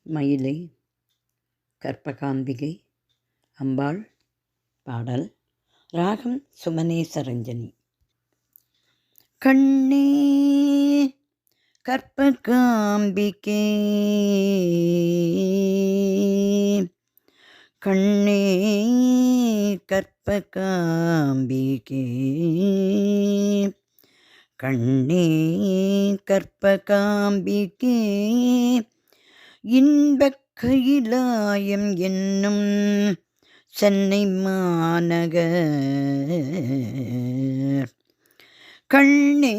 மயிலை கற்பகாம்பிகை அம்பாள் பாடல். ராகம் சுமனேசரஞ்சனி. கண்ணே கற்பகாம்பிகே, கண்ணே கற்பகாம்பிகே, கண்ணே கற்பகாம்பிகே, இன்பக் கைலாயம் என்னும் சென்னை மாநகர், கண்ணே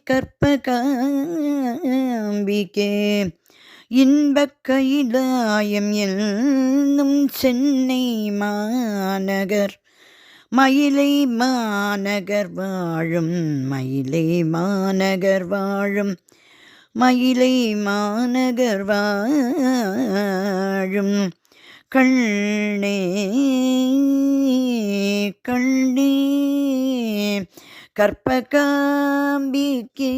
கற்பகாம்பிகே, இன்பக் கைலாயம் என்னும் சென்னை மாநகர், மயிலை மாநகர் வாழும், மயிலை மாநகர் வாழும், மயிலை மாநகர் வாழும், கண்ணே கண்ணே கற்பகாம்பிகே,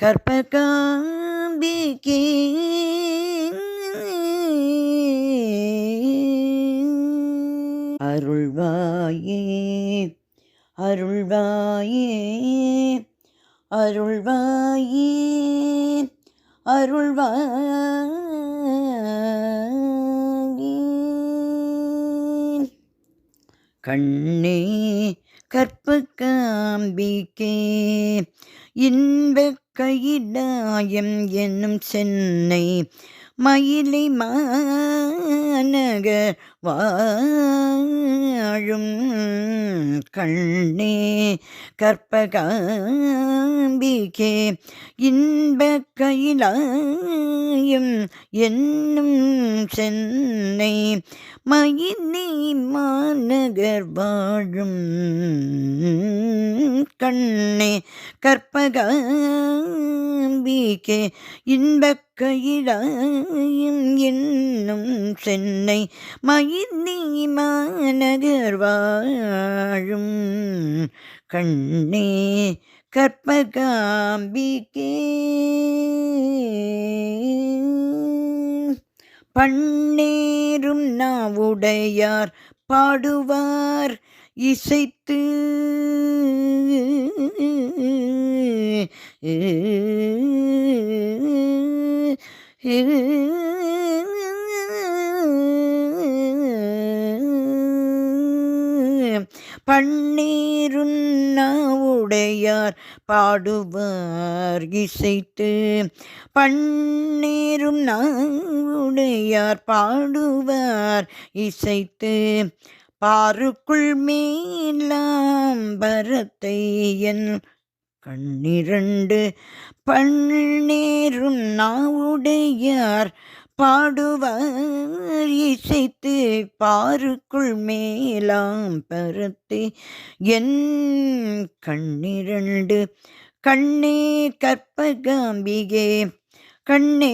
கற்பகாம்பிகே, அருள்வாயே அருள்வாயே அருள்வாயே அருள்வாயே, கண்ணே கற்பகாம்பிகே, இன்பக் கைலாயம் என்னும் சென்னை மயிலை மாநகர் வாழும், கண்ணே கற்பகாம்பிகே, இன்பக் கைலாயம் என்னும் சென்னை மயிலை மாநகர் வாழும், கண்ணே கற்பகாம்பிகே, இன்பக் கைலாயம் என்னும் சென்னை மயிலை மாநகர் வாழும், கண்ணே கற்பகாம்பிகே, பண்ணேரும் நாவுடையார் பாடுவார் இசைத்து, பண்ணேரும் நாவுடையார் பாடுவார் இசைத்து, பண்ணேரும் நாவுடையார் பாடுவார் இசைத்து, பாருக்குள் மேலாம் பரத்தை என் கண்ணிரண்டு, பண்ணேரும் நாவுடையார் பாடுவார் இசைத்து, பாருக்குள் மேலாம் பரத்தை என் கண்ணிரண்டு, கண்ணே கற்பகாம்பிகே, கண்ணே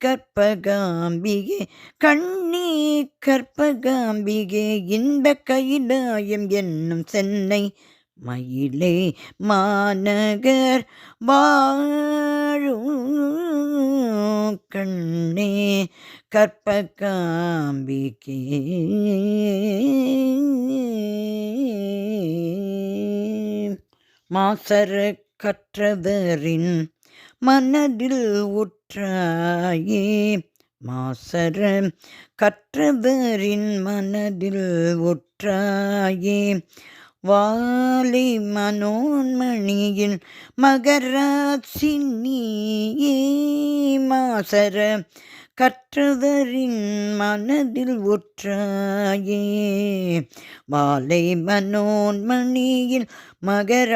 கற்பகாம்பிகே, கண்ணே கற்பகாம்பிகே, இன்பக் கைலாயம் என்னும் சென்னை மயிலை மாநகர் வாழும், கண்ணே கற்பகாம்பிகே, மாசற கற்றவரின் மனதில் உற்றாயே, மாசற கற்றவரின் மனதில் உற்றாயே, வாலை மனோன்மணியில் மகராசினியே, மாசற கற்றவரின் மனதில் உற்றாயே, வாலை மனோன்மணியில் மகராசினியே,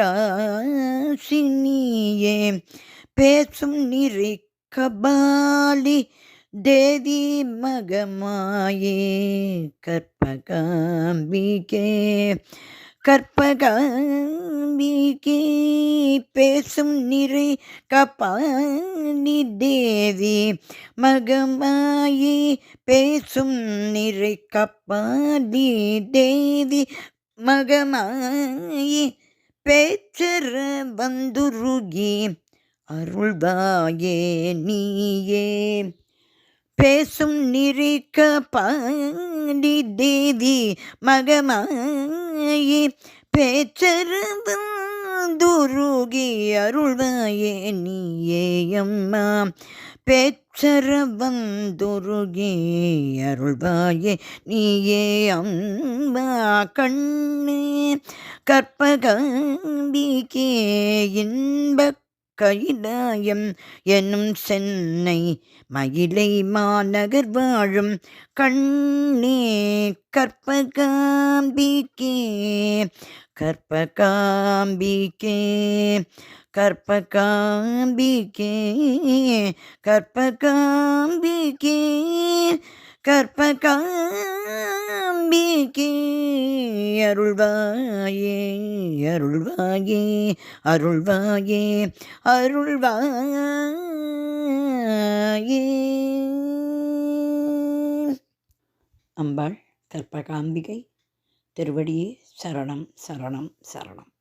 பேசும் நிறை கபாலி தேவி மகமாயே, கற்பகாம்பிகே, கற்பகாம்பிகே, பேசும் நிறை கபாலி தேவி மகமாயே, பேசும் நிறை கபாலி தேவி மகமாயே, பேச்சர வந்துருகி அருள்வாயே நீயே. பேசும் நிறிக்க பாடி தேவி மகமாயே பேச்சரவந்துருகி அருள்வாயே நீயே அம்மா. பேச்சரவந்துருகி அருள்வாயே நீயே அம்மா. கண்ணே கற்பகாம்பிகே இன்பக் கைலாயம் என்னும் சென்னை மயிலை மாநகர் வாழும் கண்ணே கற்பகாம்பிகே. கற்பகாம்பிகே கற்பகாம்பிகே கற்பகாம்பிகே கற்பகாம்பிகே. அருள்வாயே அருள்வாயே அருள்வாயே அருள்வாயே. அம்பாள் கற்பகாம்பிகை திருவடியே சரணம் சரணம் சரணம்.